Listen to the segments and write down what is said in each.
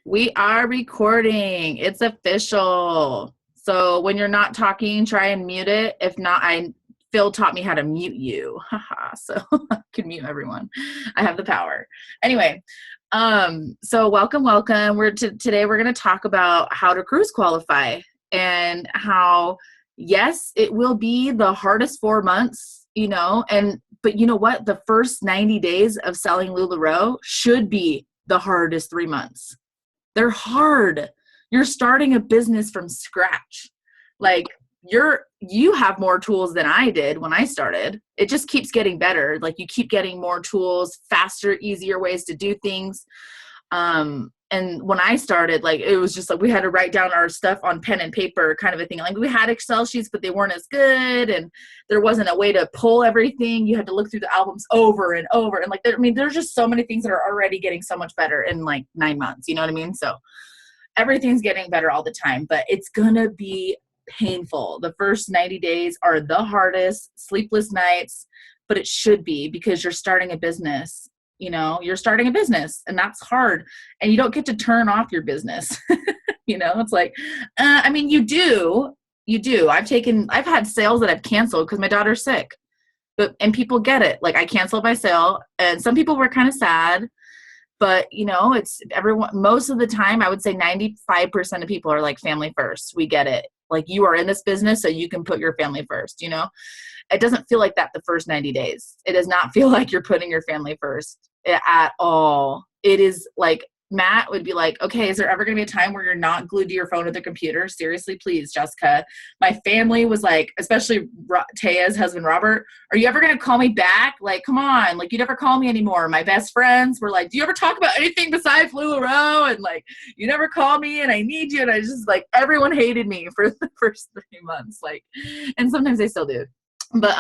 We are recording. It's official. So when you're not talking, try and mute it. If not, Phil taught me how to mute you. Haha. So I can mute everyone. I have the power. Anyway, so welcome. Today we're going to talk about how to cruise qualify and how, yes, it will be the hardest 4 months, but you know what? The first 90 days of selling LuLaRoe should be the hardest 3 months. They're hard. You're starting a business from scratch. Like you have more tools than I did when I started. It just keeps getting better. Like you keep getting more tools, faster, easier ways to do things. And when I started, like, it was just like, we had to write down our stuff on pen and paper kind of a thing. Like we had Excel sheets, but they weren't as good. And there wasn't a way to pull everything. You had to look through the albums over and over. And like, there's just so many things that are already getting so much better in like 9 months. You know what I mean? So everything's getting better all the time, but it's going to be painful. The first 90 days are the hardest, sleepless nights, but it should be because you're starting a business. You're starting a business and that's hard and you don't get to turn off your business. It's like, you do. I've had sales that I've canceled because my daughter's sick, and people get it. Like I canceled my sale and some people were kind of sad, but it's everyone. Most of the time, I would say 95% of people are like family first. We get it. Like you are in this business, so you can put your family first, It doesn't feel like that the first 90 days. It does not feel like you're putting your family first at all. It is like, Matt would be like, okay, is there ever going to be a time where you're not glued to your phone or the computer? Seriously, please, Jessica. My family was like, especially Taya's husband, Robert, are you ever going to call me back? Like, come on, like you never call me anymore. My best friends were like, do you ever talk about anything besides LuLaRoe? And like, you never call me and I need you. And I just like, everyone hated me for the first 3 months. Like, and sometimes they still do. But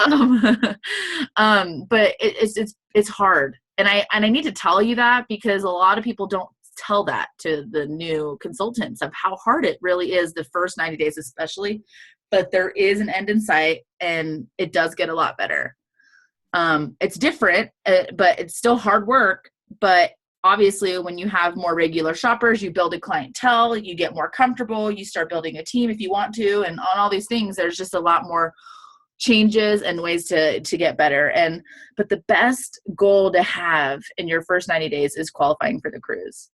but it's hard, and I need to tell you that because a lot of people don't tell that to the new consultants of how hard it really is the first 90 days especially, but there is an end in sight and it does get a lot better. It's different, but it's still hard work. But obviously when you have more regular shoppers, you build a clientele, you get more comfortable, you start building a team if you want to, and on all these things there's just a lot more changes and ways to get better. But the best goal to have in your first 90 days is qualifying for the cruise.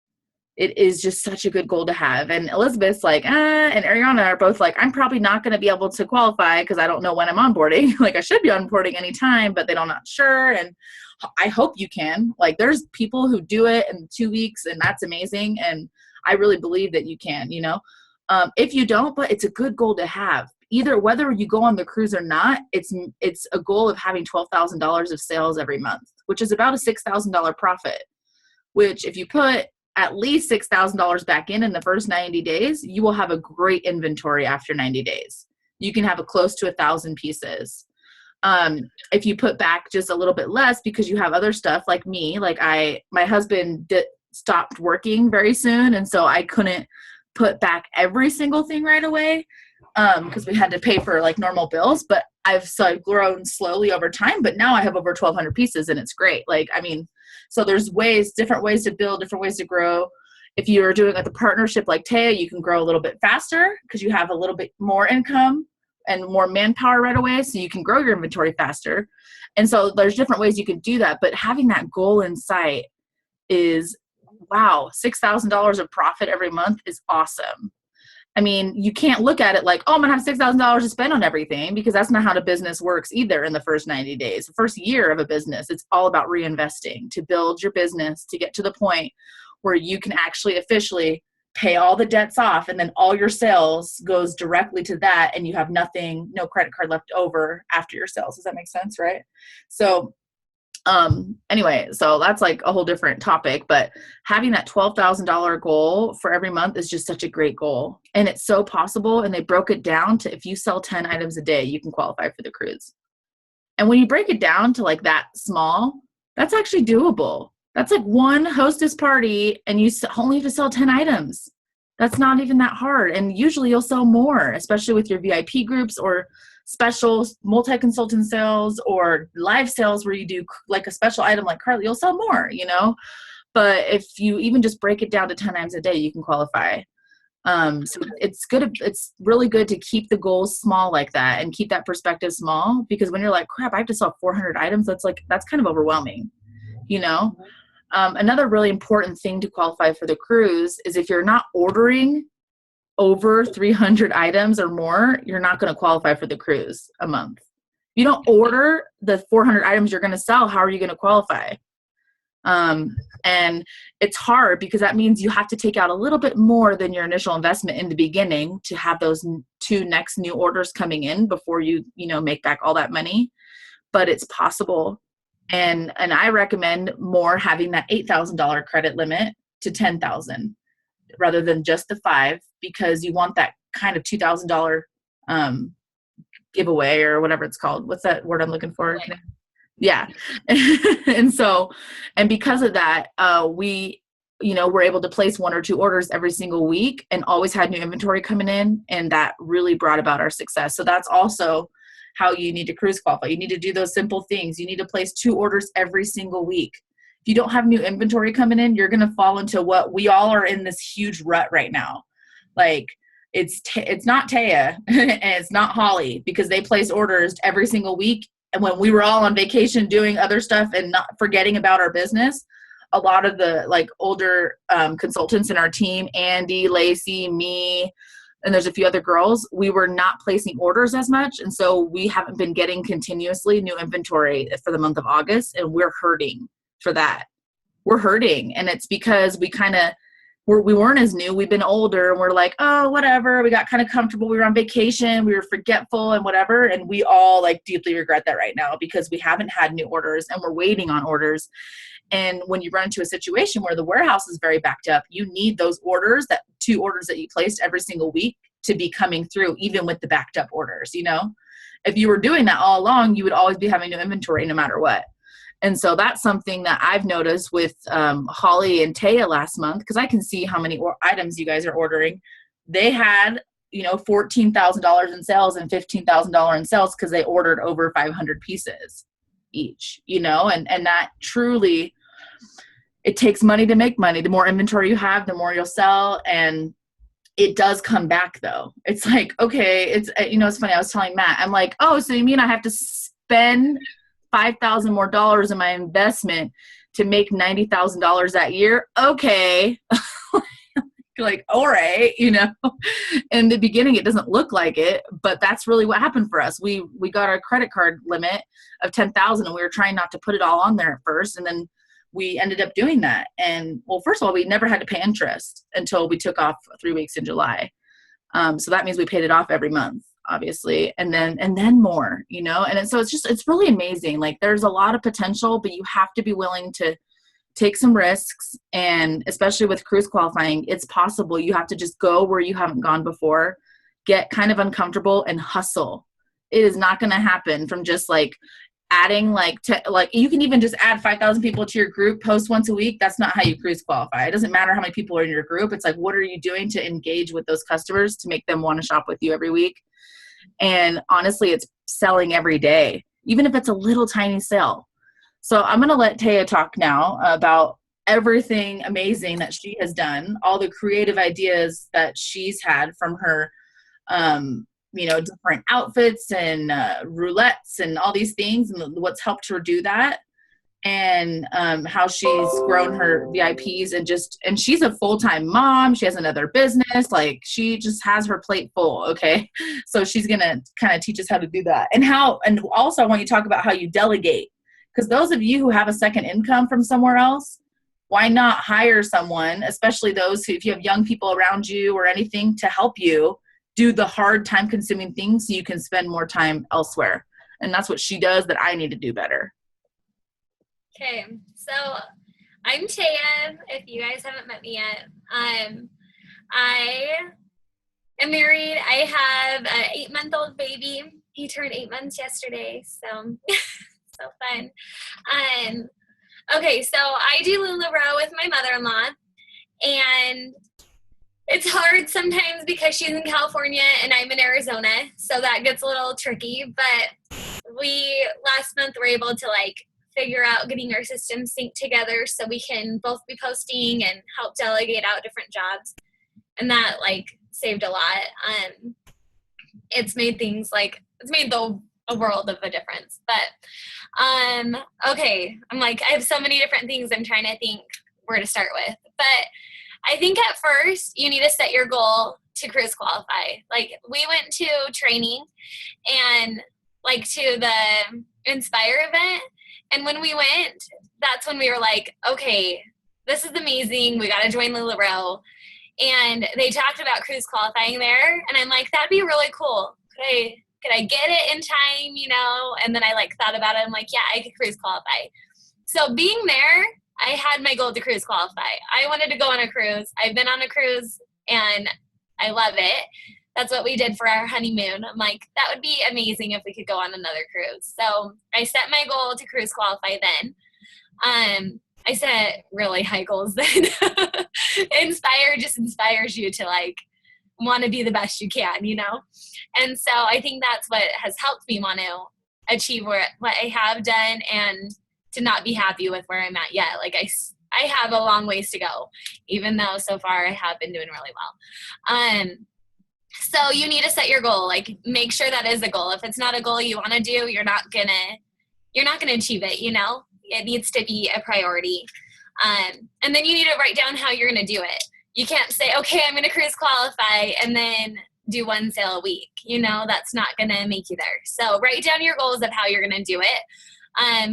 It is just such a good goal to have. And Elizabeth's like, and Ariana are both like, I'm probably not going to be able to qualify because I don't know when I'm onboarding. Like I should be onboarding anytime, but they're not sure. And I hope you can. Like there's people who do it in 2 weeks and that's amazing. And I really believe that you can, if you don't, but it's a good goal to have. Either whether you go on the cruise or not, it's a goal of having $12,000 of sales every month, which is about a $6,000 profit, which if you put at least $6,000 back in the first 90 days, you will have a great inventory after 90 days. You can have a close to 1,000 pieces. If you put back just a little bit less because you have other stuff like me, like my husband stopped working very soon. And so I couldn't put back every single thing right away. Because we had to pay for like normal bills, but I've grown slowly over time, but now I have over 1,200 pieces and it's great. So there's different ways to build, different ways to grow. If you're doing like a partnership like Taya, you can grow a little bit faster because you have a little bit more income and more manpower right away. So you can grow your inventory faster. And so there's different ways you can do that, but having that goal in sight is, wow, $6,000 of profit every month is awesome. You can't look at it like, oh, I'm going to have $6,000 to spend on everything because that's not how the business works either in the first 90 days. The first year of a business, it's all about reinvesting to build your business to get to the point where you can actually officially pay all the debts off and then all your sales goes directly to that and you have nothing, no credit card left over after your sales. Does that make sense, right? So anyway, so that's like a whole different topic, but having that $12,000 goal for every month is just such a great goal. And it's so possible. And they broke it down to if you sell 10 items a day, you can qualify for the cruise. And when you break it down to like that small, that's actually doable. That's like one hostess party and you only have to sell 10 items. That's not even that hard. And usually you'll sell more, especially with your VIP groups or special multi-consultant sales or live sales where you do like a special item like Carly, you'll sell more, But if you even just break it down to 10 items a day, you can qualify. So it's good. It's really good to keep the goals small like that and keep that perspective small, because when you're like, crap, I have to sell 400 items. That's kind of overwhelming, you know? Another really important thing to qualify for the cruise is if you're not ordering over 300 items or more, you're not going to qualify for the cruise a month. If you don't order the 400 items you're going to sell, how are you going to qualify? And it's hard because that means you have to take out a little bit more than your initial investment in the beginning to have those 2 next new orders coming in before you make back all that money. But it's possible. And I recommend more having that $8,000 credit limit to $10,000 rather than just the 5, because you want that kind of $2,000 giveaway or whatever it's called. What's that word I'm looking for? Yeah. and because of that, we, we're able to place 1 or 2 orders every single week and always had new inventory coming in. And that really brought about our success. So that's also how you need to cruise qualify. You need to do those simple things. You need to place 2 orders every single week. If you don't have new inventory coming in, you're going to fall into what we all are in this huge rut right now. Like it's not Taya and it's not Holly, because they place orders every single week. And when we were all on vacation doing other stuff and not forgetting about our business, a lot of the older consultants in our team, Andy, Lacey, me, and there's a few other girls, we were not placing orders as much. And so we haven't been getting continuously new inventory for the month of August. And we're hurting for that. We're hurting. And it's because we weren't as new. We've been older and we're like, oh, whatever. We got kind of comfortable. We were on vacation. We were forgetful and whatever. And we all deeply regret that right now because we haven't had new orders and we're waiting on orders. And when you run into a situation where the warehouse is very backed up, you need those orders, that 2 orders that you placed every single week, to be coming through, even with the backed up orders. If you were doing that all along, you would always be having new inventory no matter what. And so that's something that I've noticed with Holly and Taya last month, because I can see how many items you guys are ordering. They had, $14,000 in sales and $15,000 in sales because they ordered over 500 pieces each, and that truly, it takes money to make money. The more inventory you have, the more you'll sell. And it does come back though. It's like, okay, it's funny. I was telling Matt, I'm like, oh, so you mean I have to spend $5,000 more in my investment to make $90,000 that year? Okay. All right, in the beginning, it doesn't look like it, but that's really what happened for us. We got our credit card limit of $10,000 and we were trying not to put it all on there at first. And then we ended up doing that. And first of all, we never had to pay interest until we took off 3 weeks in July. So that means we paid it off every month, obviously. And then more, and so it's really amazing. There's a lot of potential, but you have to be willing to take some risks. And especially with cruise qualifying, it's possible. You have to just go where you haven't gone before, get kind of uncomfortable and hustle. It is not going to happen from just adding you can even just add 5,000 people to your group, post once a week. That's not how you cruise qualify. It doesn't matter how many people are in your group. It's what are you doing to engage with those customers to make them want to shop with you every week? And honestly, it's selling every day, even if it's a little tiny sale. So I'm going to let Taya talk now about everything amazing that she has done, all the creative ideas that she's had from her, different outfits and roulettes and all these things, and what's helped her do that, and how she's grown her VIPs and she's a full-time mom. She has another business. She just has her plate full. Okay. So she's going to kind of teach us how to do that, and also I want you to talk about how you delegate. Because those of you who have a second income from somewhere else, why not hire someone, especially those who, if you have young people around you or anything, to help you do the hard, time-consuming things so you can spend more time elsewhere. And that's what she does that I need to do better. Okay, so I'm Taya, if you guys haven't met me yet. I am married. I have an 8-month-old baby. He turned 8 months yesterday, so so fun. Okay, so I do LuLaRoe with my mother-in-law, and it's hard sometimes because she's in California and I'm in Arizona, so that gets a little tricky, but we last month were able to figure out getting our systems synced together so we can both be posting and help delegate out different jobs. And that like saved a lot. It's made things like, it's made a world of a difference. But okay, I'm like, I have so many different things I'm trying to think where to start with. But I think at first you need to set your goal to cruise qualify. Like we went to training and like to the Inspire event. And when we went, that's when we were like, okay, this is amazing. We got to join LuLaRoe. And they talked about cruise qualifying there. And I'm like, that'd be really cool. Could I get it in time, you know? And then I like thought about it. I'm like, yeah, I could cruise qualify. So being there, I had my goal to cruise qualify. I wanted to go on a cruise. I've been on a cruise and I love it. That's what we did for our honeymoon. I'm like, that would be amazing if we could go on another cruise. So I set my goal to cruise qualify then. I set really high goals then. Inspire just inspires you to like want to be the best you can, you know? And so I think that's what has helped me want to achieve what I have done and to not be happy with where I'm at yet. Like I have a long ways to go, even though so far I have been doing really well. So you need to set your goal, like make sure that is a goal. If it's not a goal you want to do, you're not gonna achieve it, you know? It needs to be a priority. And then you need to write down how you're going to do it. You can't say, okay, I'm going to cruise qualify and then do one sale a week. You know, that's not going to make you there. So write down your goals of how you're going to do it.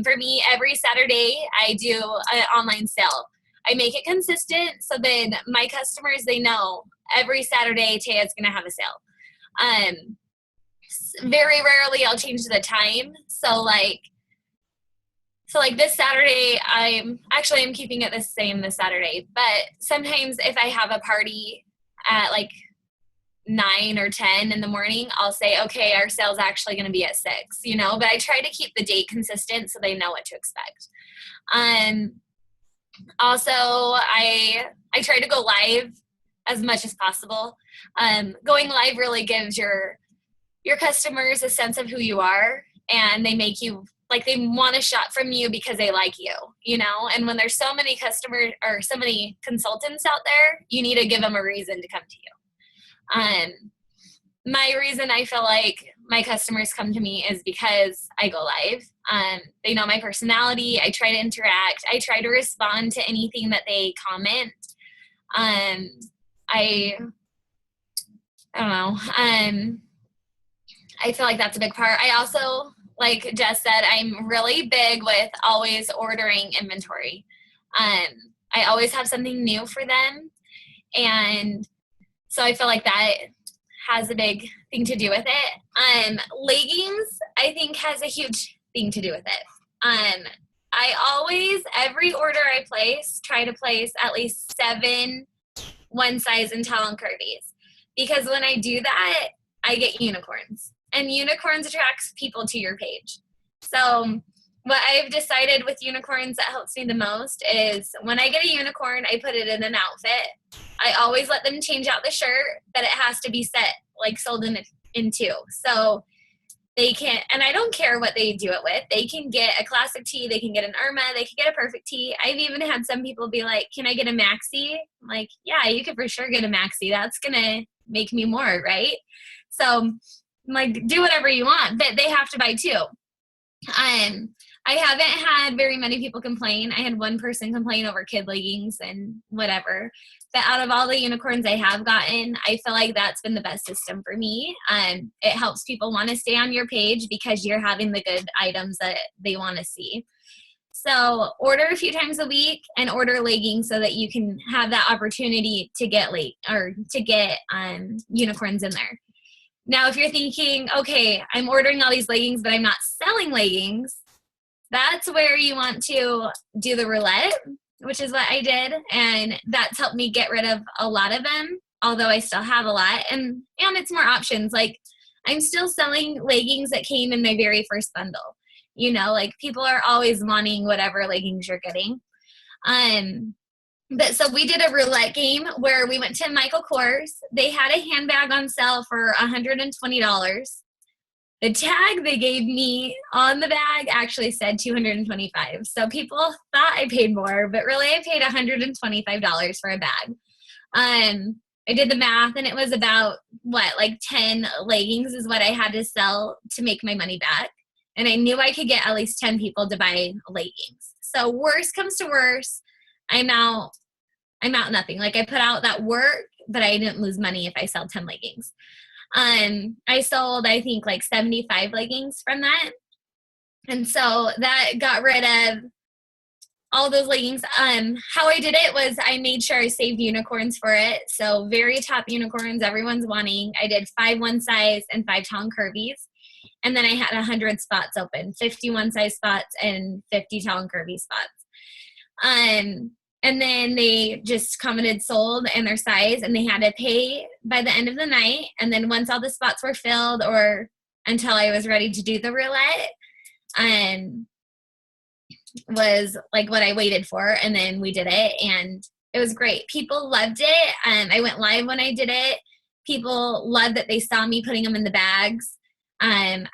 For me, every Saturday I do an online sale. I make it consistent so then my customers, they know every Saturday Taya's going to have a sale. Very rarely I'll change the time. So like this Saturday, I'm keeping it the same this Saturday. But sometimes if I have a party at like 9 or 10 in the morning, I'll say, okay, our sale's actually going to be at 6, you know, but I try to keep the date consistent so they know what to expect. Also, I try to go live as much as possible. Going live really gives your customers a sense of who you are, and they make you like they want to shop from you because they like you, you know? And when there's so many customers or so many consultants out there, you need to give them a reason to come to you. My reason I feel like my customers come to me is because I go live. They know my personality. I try to interact. I try to respond to anything that they comment. I don't know. I feel like that's a big part. I also, like Jess said, I'm really big with always ordering inventory. I always have something new for them. And so I feel like that has a big thing to do with it. Leggings, I think, has a huge thing to do with it. I always, every order I place, try to place at least 7 one size in tall and curvies. Because when I do that, I get unicorns. And unicorns attracts people to your page. So what I've decided with unicorns that helps me the most is when I get a unicorn, I put it in an outfit. I always let them change out the shirt, but it has to be set, like sold in 2. So they can, and I don't care what they do it with. They can get a classic tee. They can get an Irma. They can get a perfect tee. I've even had some people be like, can I get a maxi? I'm like, yeah, you could for sure get a maxi. That's going to make me more, right? So like, do whatever you want, but they have to buy 2. I haven't had very many people complain. I had one person complain over kid leggings and whatever. But out of all the unicorns I have gotten, I feel like that's been the best system for me. It helps people want to stay on your page because you're having the good items that they want to see. So order a few times a week and order leggings so that you can have that opportunity to get unicorns in there. Now, if you're thinking, okay, I'm ordering all these leggings, but I'm not selling leggings, that's where you want to do the roulette, which is what I did. And that's helped me get rid of a lot of them, although I still have a lot. And it's more options. Like, I'm still selling leggings that came in my very first bundle. You know, like people are always wanting whatever leggings you're getting. But so we did a roulette game where we went to Michael Kors. They had a handbag on sale for $120. The tag they gave me on the bag actually said $225. So people thought I paid more, but really I paid $125 for a bag. I did the math and it was about like 10 leggings is what I had to sell to make my money back. And I knew I could get at least 10 people to buy leggings. So worst comes to worst, I'm out nothing. Like I put out that work, but I didn't lose money if I sell 10 leggings. I sold, I think, like 75 leggings from that. And so that got rid of all those leggings. How I did it was I made sure I saved unicorns for it. So very top unicorns everyone's wanting. I did 5 one size and 5 tall and curvies. And then I had 100 spots open, 50 one size spots and 50 tall and curvy spots. And then they just commented sold and their size, and they had to pay by the end of the night. And then once all the spots were filled or until I was ready to do the roulette, was like what I waited for. And then we did it and it was great. People loved it. I went live when I did it. People loved that they saw me putting them in the bags. I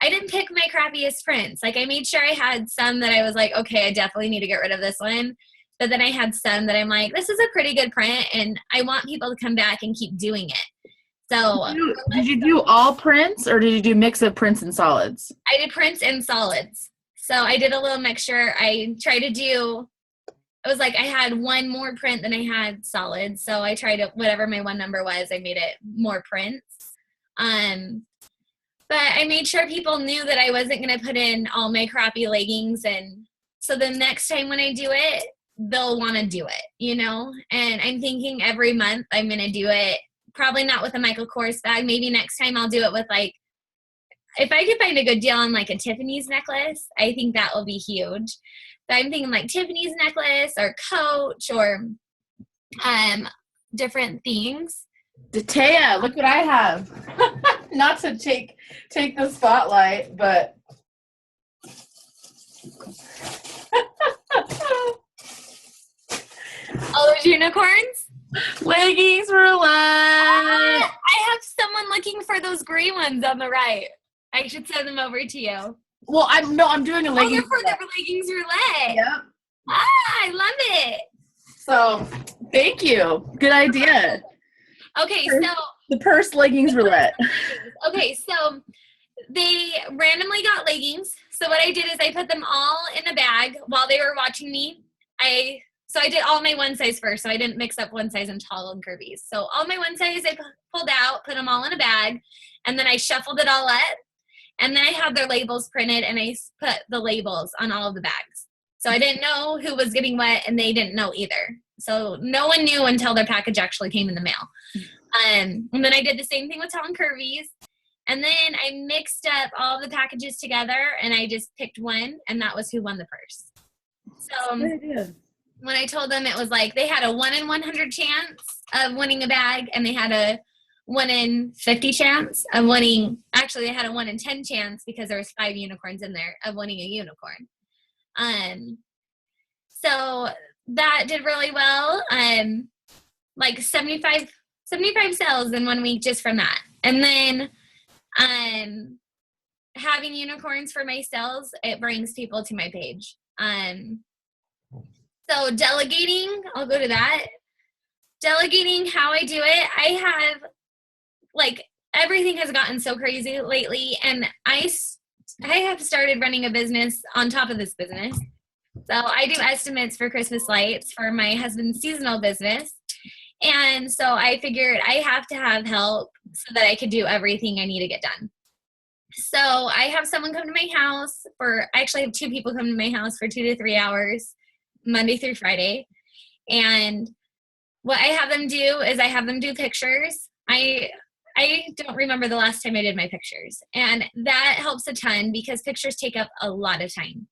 didn't pick my crappiest prints. Like I made sure I had some that I was like, okay, I definitely need to get rid of this one. But then I had some that I'm like, this is a pretty good print and I want people to come back and keep doing it. So did you do all prints or did you do mix of prints and solids? I did prints and solids. So I did a little mixture. I tried to do, it was like I had one more print than I had solids. So I tried to, whatever my one number was, I made it more prints. But I made sure people knew that I wasn't going to put in all my crappy leggings. And so the next time when I do it, they'll want to do it, you know? And I'm thinking every month I'm going to do it. Probably not with a Michael Kors bag. Maybe next time I'll do it with like, if I could find a good deal on like a Tiffany's necklace, I think that will be huge. But I'm thinking like Tiffany's necklace or Coach or different things. Taya, look what I have. Not to take the spotlight, but all those unicorns? Leggings roulette. I have someone looking for those gray ones on the right. I should send them over to you. Well, I'm doing a leggings. Oh, they're for the leggings roulette. Yep. I love it. So, thank you. Good idea. Okay, so the purse leggings roulette. Okay, so they randomly got leggings. So what I did is I put them all in a bag while they were watching me. So I did all my one size first, so I didn't mix up one size and tall and curvies. So all my one size I pulled out, put them all in a bag, and then I shuffled it all up. And then I had their labels printed, and I put the labels on all of the bags. So I didn't know who was getting what, and they didn't know either. So no one knew until their package actually came in the mail. And then I did the same thing with tall and curvies. And then I mixed up all the packages together, and I just picked one, and that was who won the purse. So when I told them, it was like they had a 1 in 100 chance of winning a bag, and they had a 1 in 50 chance of winning. Actually, they had a 1 in 10 chance because there was 5 unicorns in there of winning a unicorn. So that did really well. Like 75 sales in 1 week just from that. And then having unicorns for my sales, it brings people to my page. So delegating, I'll go to that. Delegating, how I do it, I have, like, everything has gotten so crazy lately, and I have started running a business on top of this business. So I do estimates for Christmas lights for my husband's seasonal business. And so I figured I have to have help so that I could do everything I need to get done. So I have someone come to my house I actually have 2 people come to my house for 2 to 3 hours, Monday through Friday. And what I have them do is I have them do pictures. I don't remember the last time I did my pictures. And that helps a ton because pictures take up a lot of time.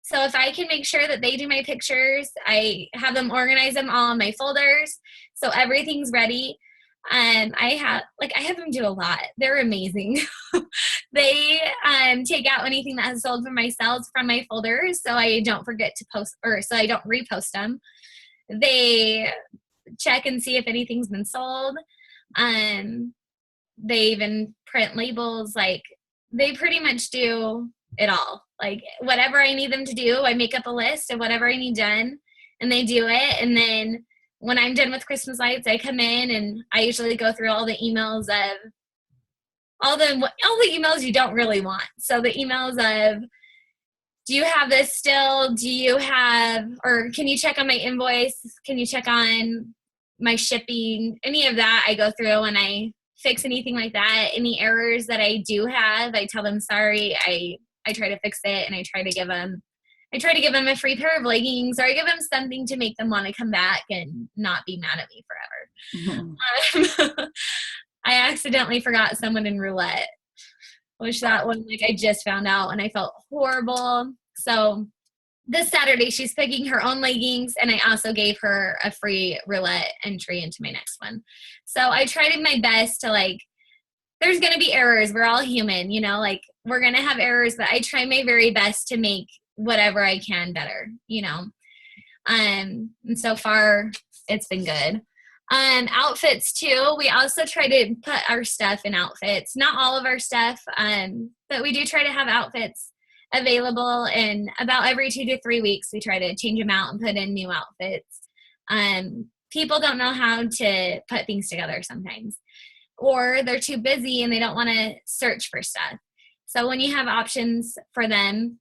So if I can make sure that they do my pictures, I have them organize them all in my folders so everything's ready. I have them do a lot. They're amazing. They take out anything that has sold for my sales from my folders so I don't forget to post, or so I don't repost them. They check and see if anything's been sold. They even print labels, like they pretty much do it all. Like whatever I need them to do, I make up a list of whatever I need done and they do it. And then when I'm done with Christmas lights, I come in and I usually go through all the emails of all the emails you don't really want. So the emails of, do you have this still? Do you have, or can you check on my invoice? Can you check on my shipping? Any of that I go through and I fix anything like that. Any errors that I do have, I tell them sorry. I try to fix it, and I try to give them a free pair of leggings, or I give them something to make them want to come back and not be mad at me forever. I accidentally forgot someone in roulette, which that one, like, I just found out and I felt horrible. So this Saturday she's picking her own leggings, and I also gave her a free roulette entry into my next one. So I tried my best to, like, there's going to be errors. We're all human, you know, like we're going to have errors, but I try my very best to make whatever I can better, you know. And so far it's been good. Outfits too. We also try to put our stuff in outfits, not all of our stuff, but we do try to have outfits available, and about every 2 to 3 weeks we try to change them out and put in new outfits. People don't know how to put things together sometimes, or they're too busy and they don't want to search for stuff. So when you have options for them,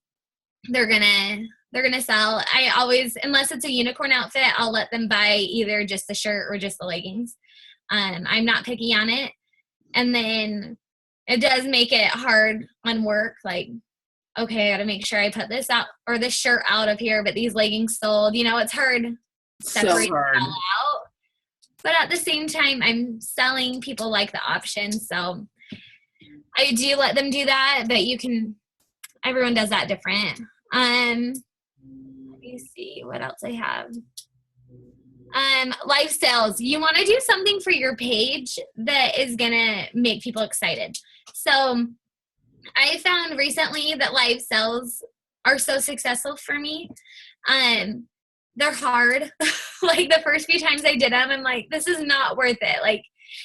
they're gonna sell. I always, unless it's a unicorn outfit, I'll let them buy either just the shirt or just the leggings. I'm not picky on it. And then it does make it hard on work. Like, okay, I gotta make sure I put this out or this shirt out of here, but these leggings sold. You know, it's hard separating it all out. But at the same time, I'm selling people like the option. So I do let them do that, but everyone does that different. Let me see what else I have. Live sales. You want to do something for your page that is going to make people excited. So I found recently that live sales are so successful for me. They're hard. Like the first few times I did them, I'm like, this is not worth it. Like,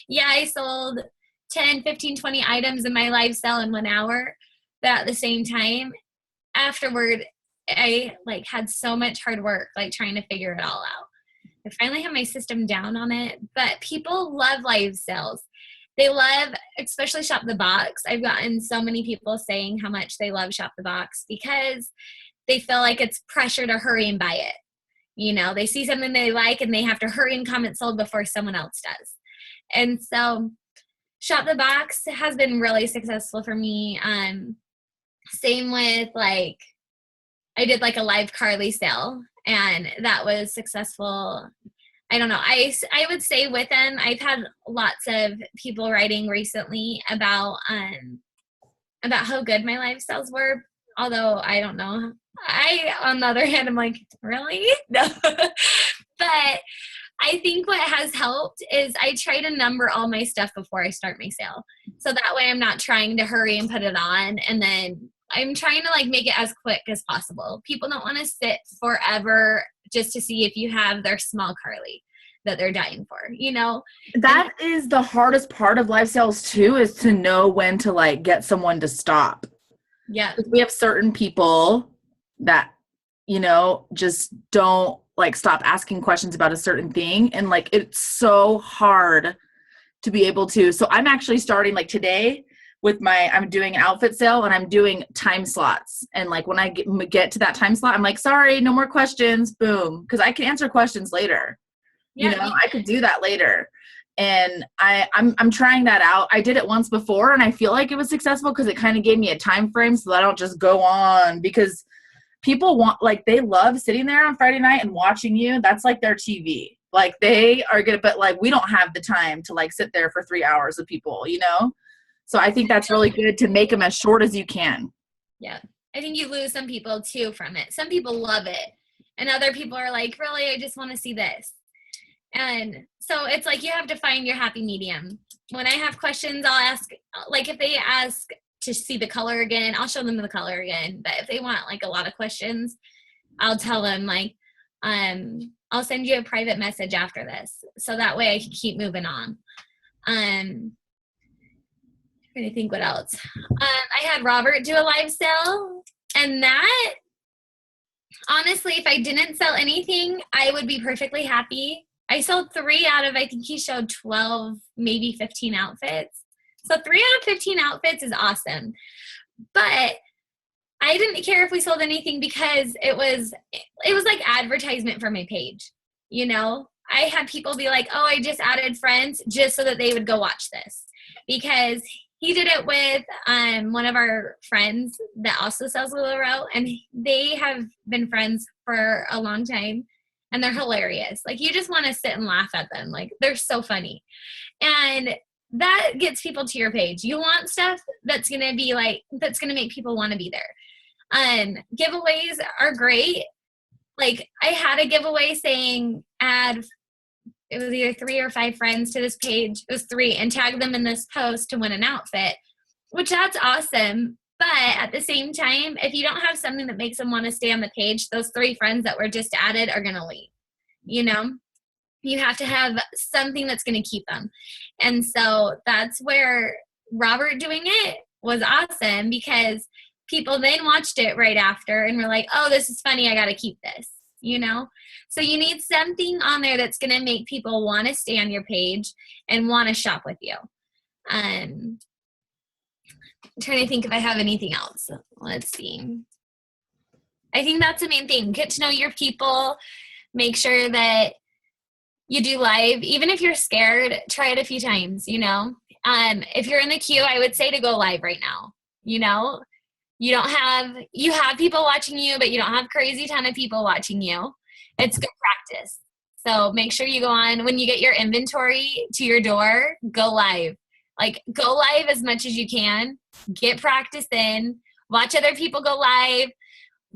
yeah, I sold 10, 15, 20 items in my live sale in 1 hour. But at the same time, afterward, I like had so much hard work, like trying to figure it all out. I finally have my system down on it, but people love live sales. They love, especially Shop the Box. I've gotten so many people saying how much they love Shop the Box because they feel like it's pressure to hurry and buy it. You know, they see something they like and they have to hurry and comment sold before someone else does. And so Shop the Box has been really successful for me. Same with, like, I did like a live Carly sale, and that was successful. I don't know. I would say with them, I've had lots of people writing recently about how good my live sales were. Although I don't know. On the other hand, I'm like, really? No. But I think what has helped is I try to number all my stuff before I start my sale. So that way I'm not trying to hurry and put it on, and then I'm trying to like make it as quick as possible. People don't want to sit forever just to see if you have their small Carly that they're dying for, you know? That is the hardest part of live sales too, is to know when to like get someone to stop. Yeah. We have certain people that, you know, just don't like stop asking questions about a certain thing. And like, it's so hard to be able to. So I'm actually starting like today with I'm doing an outfit sale, and I'm doing time slots. And like, when I get to that time slot, I'm like, sorry, no more questions. Boom. Cause I can answer questions later. Yeah, you know, I could do that later. And I'm trying that out. I did it once before, and I feel like it was successful because it kind of gave me a time frame so that I don't just go on, because people they love sitting there on Friday night and watching you. That's like their TV. Like they are good, but like we don't have the time to like sit there for 3 hours with people, you know? So I think that's really good to make them as short as you can. Yeah. I think you lose some people too from it. Some people love it, and other people are like, really, I just want to see this. And so it's like you have to find your happy medium. When I have questions, I'll ask, like if they ask to see the color again, I'll show them the color again. But if they want like a lot of questions, I'll tell them like, I'll send you a private message after this. So that way I can keep moving on. trying to think what else. I had Robert do a live sale, and that, honestly, if I didn't sell anything, I would be perfectly happy. I sold 3 out of, I think he showed 12, maybe 15 outfits. So 3 out of 15 outfits is awesome. But I didn't care if we sold anything because it was like advertisement for my page. You know, I had people be like, oh, I just added friends just so that they would go watch this, because he did it with one of our friends that also sells LuLaRoe, and they have been friends for a long time, and they're hilarious. Like, you just want to sit and laugh at them. Like, they're so funny. And that gets people to your page. You want stuff that's going to be like, that's going to make people want to be there. Giveaways are great. Like, I had a giveaway saying it was either 3 or 5 friends to this page. It was 3, and tag them in this post to win an outfit, which that's awesome. But at the same time, if you don't have something that makes them want to stay on the page, those 3 friends that were just added are going to leave. You know, you have to have something that's going to keep them. And so that's where Robert doing it was awesome, because people then watched it right after and were like, oh, this is funny, I got to keep this, you know? So you need something on there that's going to make people want to stay on your page and want to shop with you. I'm trying to think if I have anything else. Let's see. I think that's the main thing. Get to know your people. Make sure that you do live. Even if you're scared, try it a few times, you know? If you're in the queue, I would say to go live right now, you know? You have people watching you, but you don't have crazy ton of people watching you. It's good practice. So make sure you go on when you get your inventory to your door, go live. Like, go live as much as you can. Get practice in. Watch other people go live.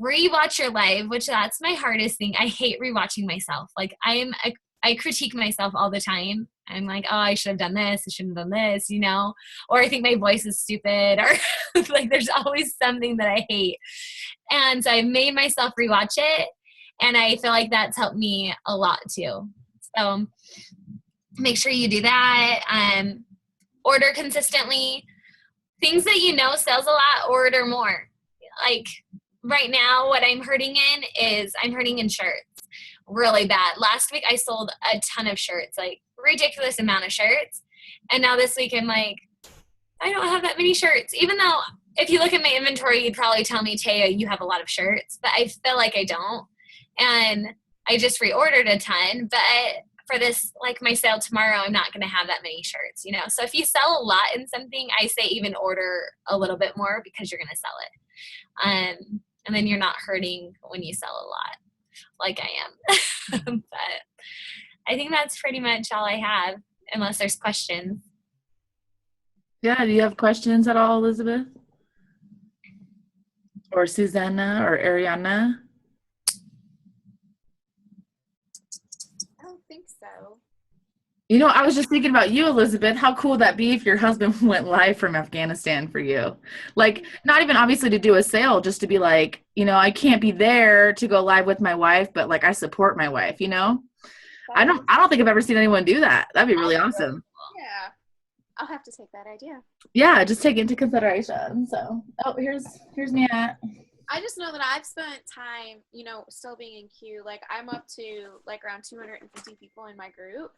Rewatch your live, which that's my hardest thing. I hate rewatching myself. Like, I critique myself all the time. I'm like, oh, I should have done this. I shouldn't have done this, you know? Or I think my voice is stupid, or like there's always something that I hate. And so I made myself rewatch it, and I feel like that's helped me a lot too. So make sure you do that. Order consistently. Things that you know sells a lot, order more. Like, right now, what I'm hurting in shirts. Really bad. Last week I sold a ton of shirts, like ridiculous amount of shirts. And now this week I'm like, I don't have that many shirts. Even though if you look at my inventory, you'd probably tell me, Taya, you have a lot of shirts, but I feel like I don't. And I just reordered a ton, but for this, like my sale tomorrow, I'm not going to have that many shirts, you know? So if you sell a lot in something, I say even order a little bit more, because you're going to sell it. And then you're not hurting when you sell a lot, like I am. But I think that's pretty much all I have, unless there's questions. Yeah, do you have questions at all, Elizabeth? Or Susanna or Ariana? I don't think so. You know, I was just thinking about you, Elizabeth. How cool would that be if your husband went live from Afghanistan for you? Like, not even obviously to do a sale, just to be like, you know, I can't be there to go live with my wife, but like I support my wife, you know? I don't think I've ever seen anyone do that. That'd be really awesome. Yeah. I'll have to take that idea. Yeah, just take it into consideration. So, here's Nat. I just know that I've spent time, you know, still being in queue. Like, I'm up to like around 250 people in my group,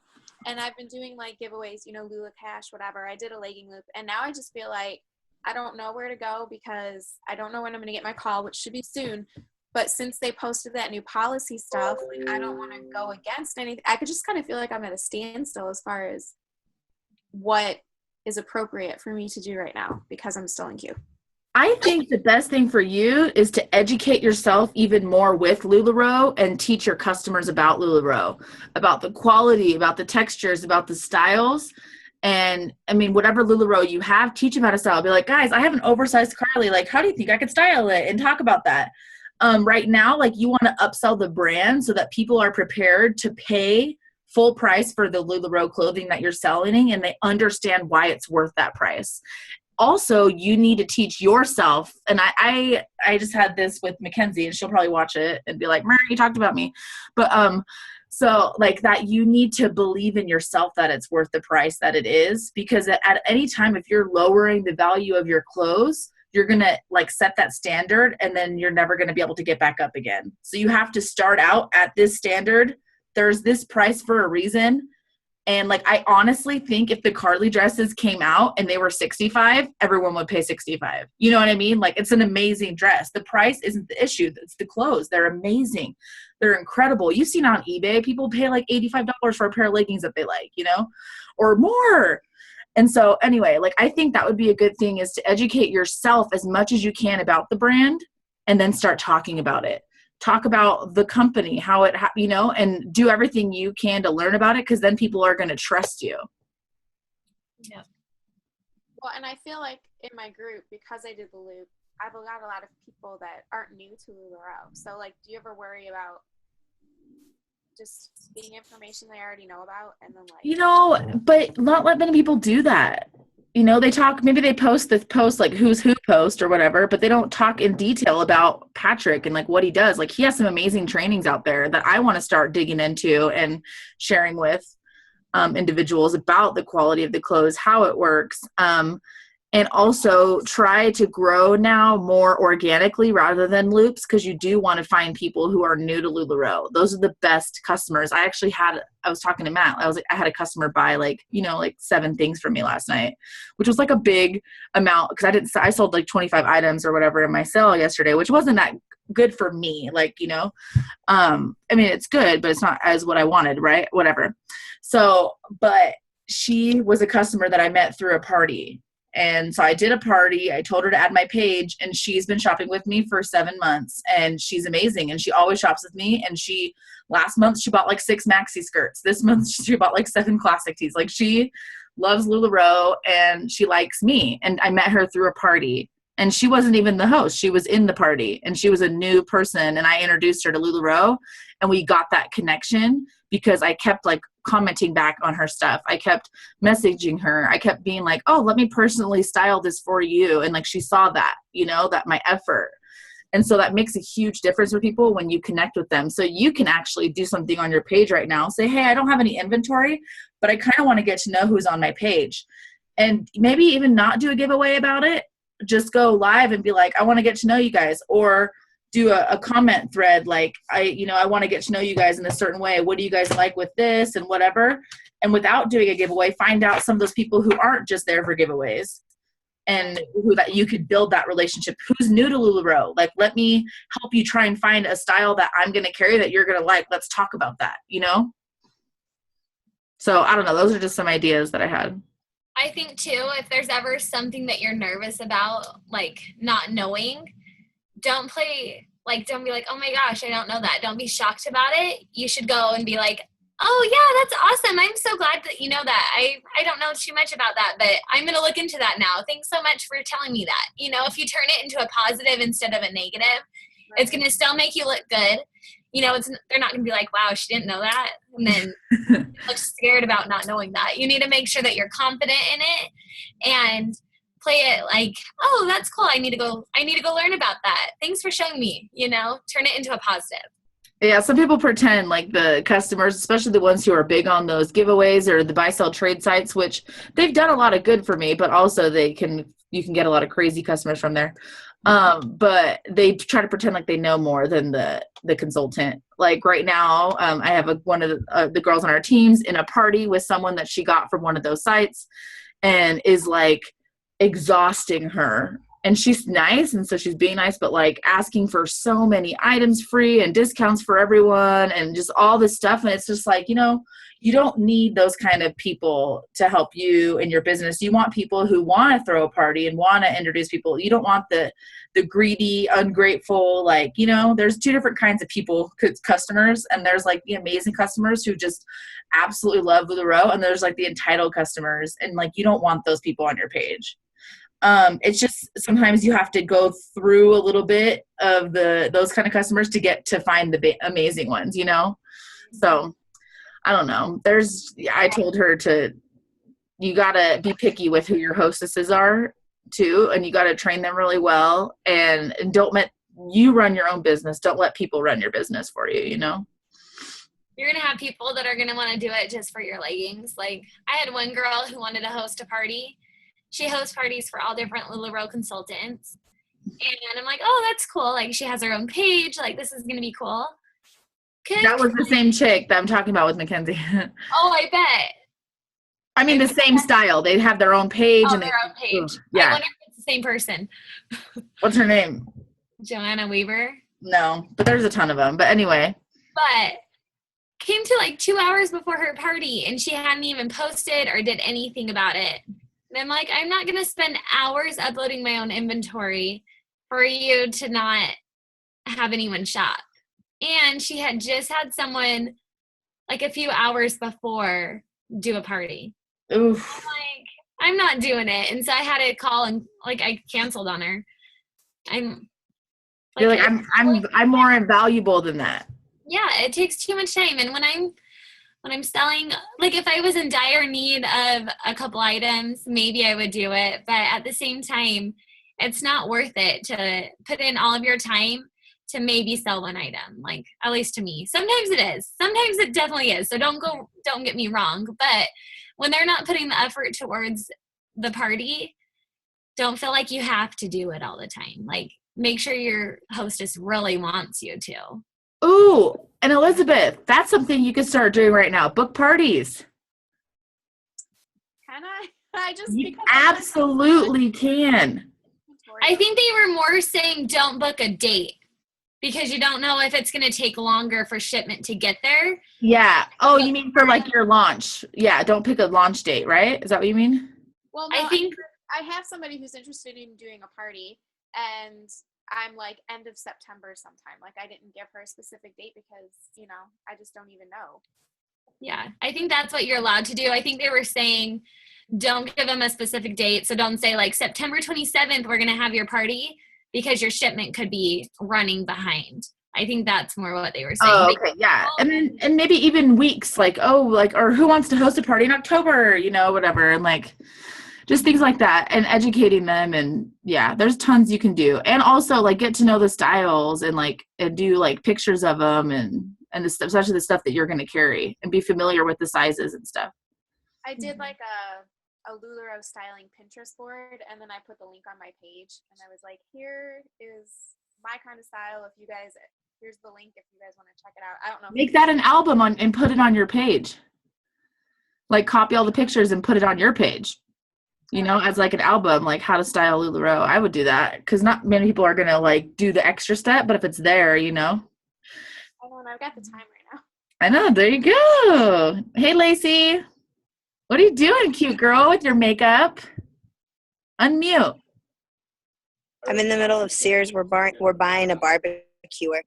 and I've been doing like giveaways, you know, Lula Cash, whatever. I did a legging loop, and now I just feel like I don't know where to go, because I don't know when I'm going to get my call, which should be soon. But since they posted that new policy stuff, like, I don't want to go against anything. I could just kind of feel like I'm at a standstill as far as what is appropriate for me to do right now, because I'm still in queue. I think the best thing for you is to educate yourself even more with LuLaRoe and teach your customers about LuLaRoe, about the quality, about the textures, about the styles. And I mean, whatever LuLaRoe you have, teach them how to style. Be like, guys, I have an oversized Carly. Like, how do you think I could style it? And talk about that. Right now, like, you want to upsell the brand so that people are prepared to pay full price for the LuLaRoe clothing that you're selling, and they understand why it's worth that price. Also, you need to teach yourself, and I just had this with Mackenzie, and she'll probably watch it and be like, Mary, you talked about me. But So like that, you need to believe in yourself that it's worth the price that it is, because at any time, if you're lowering the value of your clothes, you're going to like set that standard, and then you're never going to be able to get back up again. So you have to start out at this standard. There's this price for a reason. And like, I honestly think if the Carly dresses came out and they were $65, everyone would pay $65. You know what I mean? Like, it's an amazing dress. The price isn't the issue. It's the clothes. They're amazing. They're incredible. You've seen on eBay, people pay like $85 for a pair of leggings that they like, you know, or more. And so anyway, like, I think that would be a good thing, is to educate yourself as much as you can about the brand, and then start talking about it. Talk about the company, how it, you know, and do everything you can to learn about it, because then people are going to trust you. Yeah. Well, and I feel like in my group, because I did the loop, I've got a lot of people that aren't new to LuLaRoe. So, like, do you ever worry about just being information they already know about, and then like, You know, but not let many people do that. You know, they talk, maybe they post this post, like who's who post or whatever, but they don't talk in detail about Patrick and like what he does. Like, he has some amazing trainings out there that I want to start digging into and sharing with individuals about the quality of the clothes, how it works. And also try to grow now more organically rather than loops, because you do want to find people who are new to LuLaRoe. Those are the best customers. I was talking to Matt. I had a customer buy like 7 things from me last night, which was like a big amount, because I sold like 25 items or whatever in my sale yesterday, which wasn't that good for me. Like, you know, I mean, it's good, but it's not as what I wanted, right? Whatever. So, but she was a customer that I met through a party. And so I did a party. I told her to add my page, and she's been shopping with me for 7 months, and she's amazing. And she always shops with me. And last month she bought like 6 maxi skirts. This month she bought like 7 classic tees. Like, she loves LuLaRoe and she likes me. And I met her through a party, and she wasn't even the host. She was in the party, and she was a new person. And I introduced her to LuLaRoe, and we got that connection because I kept like commenting back on her stuff. I kept messaging her. I kept being like, oh, let me personally style this for you. And like, she saw that, you know, that my effort. And so that makes a huge difference for people when you connect with them. So you can actually do something on your page right now. Say, hey, I don't have any inventory, but I kind of want to get to know who's on my page. And maybe even not do a giveaway about it. Just go live and be like, I want to get to know you guys. Or do a comment thread, like, I want to get to know you guys in a certain way. What do you guys like with this and whatever? And without doing a giveaway, find out some of those people who aren't just there for giveaways, and who that you could build that relationship. Who's new to LuLaRoe? Like, let me help you try and find a style that I'm going to carry that you're going to like. Let's talk about that, you know? So I don't know. Those are just some ideas that I had. I think too, if there's ever something that you're nervous about, like not knowing, don't be like, oh my gosh, I don't know that. Don't be shocked about it. You should go and be like, oh yeah, that's awesome. I'm so glad that you know that. I don't know too much about that, but I'm going to look into that now. Thanks so much for telling me that. You know, if you turn it into a positive instead of a negative, right, it's going to still make you look good. You know, they're not going to be like, wow, she didn't know that. And then look scared about not knowing that. You need to make sure that you're confident in it and play it like, oh, that's cool. I need to go learn about that. Thanks for showing me, you know, turn it into a positive. Yeah, some people pretend, like the customers, especially the ones who are big on those giveaways or the buy sell trade sites, which they've done a lot of good for me, but also you can get a lot of crazy customers from there. But they try to pretend like they know more than the consultant. Like right now, I have one of the girls on our teams in a party with someone that she got from one of those sites, and is like exhausting her. And she's nice, and so she's being nice, but like asking for so many items free and discounts for everyone and just all this stuff. And it's just like, you know, you don't need those kind of people to help you in your business. You want people who want to throw a party and want to introduce people. You don't want the greedy, ungrateful, like, you know, there's 2 different kinds of people, customers, and there's like the amazing customers who just absolutely love LuLaRoe, and there's like the entitled customers, and like, you don't want those people on your page. It's just sometimes you have to go through a little bit of those kind of customers to get to find the amazing ones, you know? So I don't know. I told her you gotta be picky with who your hostesses are too. And you gotta train them really well, and don't let you run your own business. Don't let people run your business for you, you know? you're going to have people that are going to want to do it just for your leggings. Like, I had one girl who wanted to host a party. She hosts parties for all different LuLaRoe consultants. And I'm like, oh, that's cool. Like, she has her own page. Like, this is going to be cool. That was the same chick that I'm talking about with Mackenzie. Oh, I bet. I mean, the same style. They have their own page. Oh, and their own page. Yeah. I wonder if it's the same person. What's her name? Joanna Weaver. No, but there's a ton of them. But anyway. But came to like 2 hours before her party, and she hadn't even posted or did anything about it. And I'm like, I'm not going to spend hours uploading my own inventory for you to not have anyone shop. And she had just had someone like a few hours before do a party. Oof. I'm like, I'm not doing it. And so I had to call and like I canceled on her. You're like, I'm more invaluable than that. Yeah, it takes too much time. And when I'm selling, like if I was in dire need of a couple items, maybe I would do it. But at the same time, it's not worth it to put in all of your time to maybe sell one item, like at least to me. Sometimes it is. Sometimes it definitely is. So don't get me wrong. But when they're not putting the effort towards the party, don't feel like you have to do it all the time. Like make sure your hostess really wants you to. Ooh, and Elizabeth, that's something you can start doing right now. Book parties. Can I? I just You absolutely can. I think they were more saying don't book a date because you don't know if it's going to take longer for shipment to get there. Yeah. Oh, you mean for like your launch? Yeah. Don't pick a launch date, right? Is that what you mean? Well, no, I think I have somebody who's interested in doing a party, and I'm like end of September sometime. Like I didn't give her a specific date because, I just don't even know. Yeah, I think that's what you're allowed to do. I think they were saying don't give them a specific date. So don't say like September 27th, we're going to have your party because your shipment could be running behind. I think that's more what they were saying. Oh, okay. Yeah. And maybe even weeks like, or who wants to host a party in October, whatever. And like, just things like that and educating them. And yeah, there's tons you can do. And also like get to know the styles and like and do like pictures of them and especially the stuff that you're going to carry and be familiar with the sizes and stuff. I did like a LuLaRoe styling Pinterest board, and then I put the link on my page, and I was like, here is my kind of style. Here's the link if you guys want to check it out. I don't know. Make that an album and put it on your page. Like copy all the pictures and put it on your page. As like an album, like how to style LuLaRoe. I would do that because not many people are gonna like do the extra step, but if it's there, I know, and I've got the time right now. I know. There you go. Hey, Lacey, what are you doing, cute girl, with your makeup? Unmute. I'm in the middle of Sears. We're buying a barbecuer.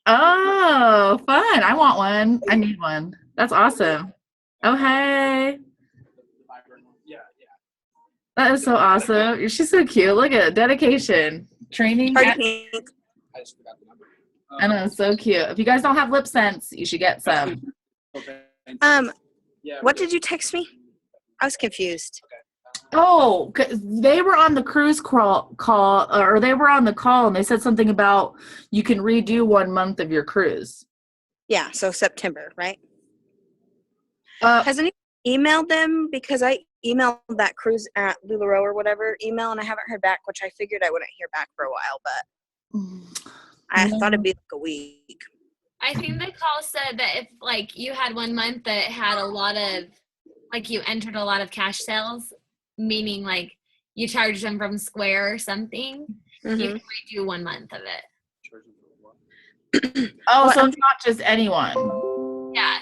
Oh, fun! I want one. I need one. That's awesome. Oh, hey. That is so awesome. She's so cute. Look at it. Dedication. Training. I know, so cute. If you guys don't have lip sense, you should get some. What did you text me? I was confused. Oh, they were on the cruise call, or they were on the call, and they said something about you can redo 1 month of your cruise. Yeah, so September, right? Has anyone emailed them? Because I emailed that cruise at LuLaRoe or whatever email, and I haven't heard back, which I figured I wouldn't hear back for a while, but I thought it'd be like a week. I think the call said that if like you had 1 month that had a lot of, like you entered a lot of cash sales, meaning like you charged them from Square or something, you can redo 1 month of it. Oh, so it's not just anyone. Yeah.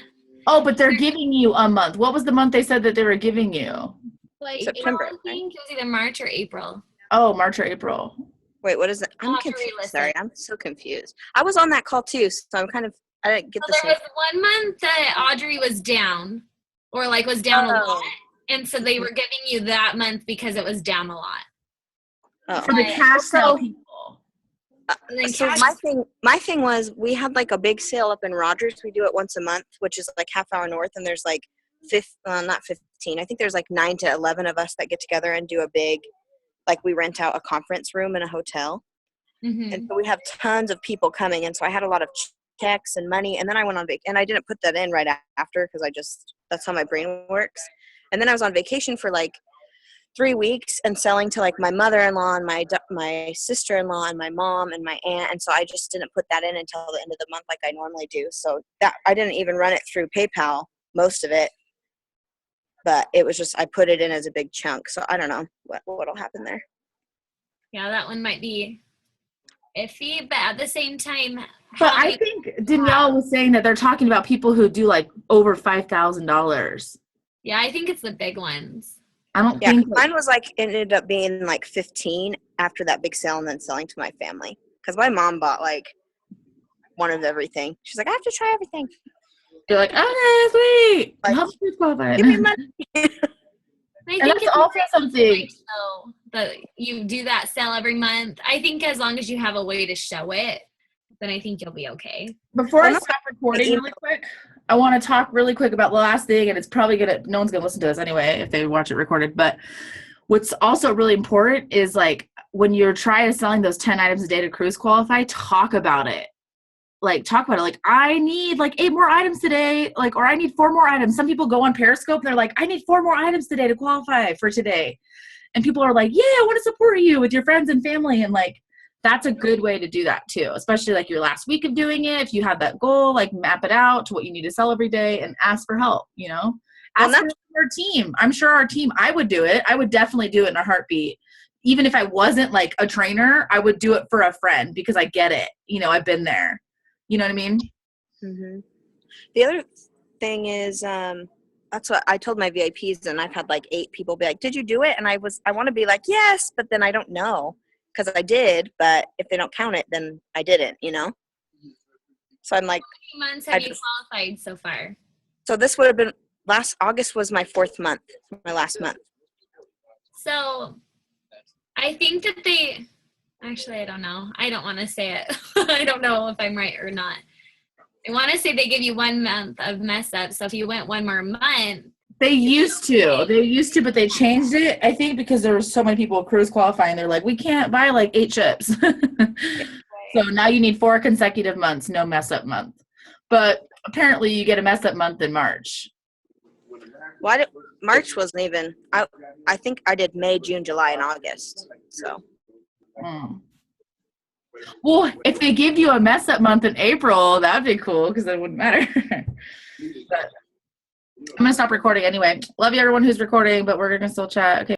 Oh, but they're giving you a month. What was the month they said that they were giving you? Like September. April, I think it was either March or April. Oh, March or April. Wait, what is it? I'm confused. Sorry, I'm so confused. I was on that call too, so I didn't get so the there was 1 month that Audrey was down, or like was down a lot, and so they were giving you that month because it was down a lot. Oh. For the cash sale people. So my thing was we had like a big sale up in Rogers. We do it once a month, which is like half hour north, and there's like not 15. I think there's like 9 to 11 of us that get together and do a big, like we rent out a conference room in a hotel. And so we have tons of people coming, and so I had a lot of checks and money. And then I went on and I didn't put that in right after because that's how my brain works. And then I was on vacation for like 3 weeks and selling to like my mother-in-law and my sister-in-law and my mom and my aunt. And so I just didn't put that in until the end of the month like I normally do. So that I didn't even run it through PayPal, most of it. But it was just, I put it in as a big chunk. So I don't know what'll happen there. Yeah, that one might be iffy, but at the same time. But I think Danielle was saying that they're talking about people who do like over $5,000. Yeah, I think it's the big ones. I don't think mine was like, ended up being like 15 after that big sale and then selling to my family. Because my mom bought like one of everything. She's like, I have to try everything. You're like, okay, sweet. Like, How much is qualified? Give me money. I And think that's also something. That you do that sale every month. I think as long as you have a way to show it, then I think you'll be okay. Before I stop recording really quick, I want to talk really quick about the last thing, and it's probably no one's gonna listen to this anyway if they watch it recorded. But what's also really important is like when you're trying to selling those 10 items a day to cruise qualify, talk about it. Like I need like 8 more items today, like, or I need 4 more items. Some people go on Periscope and they're like, I need 4 more items today to qualify for today. And people are like, yeah, I want to support you with your friends and family. And like, that's a good way to do that too, especially like your last week of doing it. If you have that goal, like map it out to what you need to sell every day and ask for help, ask for our team. I'm sure our team, I would do it. I would definitely do it in a heartbeat. Even if I wasn't like a trainer, I would do it for a friend because I get it. I've been there. You know what I mean? Mm-hmm. The other thing is, that's what I told my VIPs, and I've had like 8 people be like, did you do it? And I want to be like, yes, but then I don't know because I did, but if they don't count it, then I didn't, So I'm like, how many months have you qualified so far? So this would have been last August was my 4th month, my last month. So I think that actually, I don't know. I don't want to say it. I don't know if I'm right or not. I want to say they give you 1 month of mess up. So if you went 1 more month. They used to, but they changed it, I think, because there were so many people cruise qualifying. They're like, we can't buy like 8 ships. So now you need 4 consecutive months, no mess up month. But apparently you get a mess up month in March. March wasn't even, I think I did May, June, July, and August. So. Well, if they give you a mess up month in April, that'd be cool because it wouldn't matter. But I'm gonna stop recording anyway. Love you, everyone who's recording, but we're gonna still chat. Okay.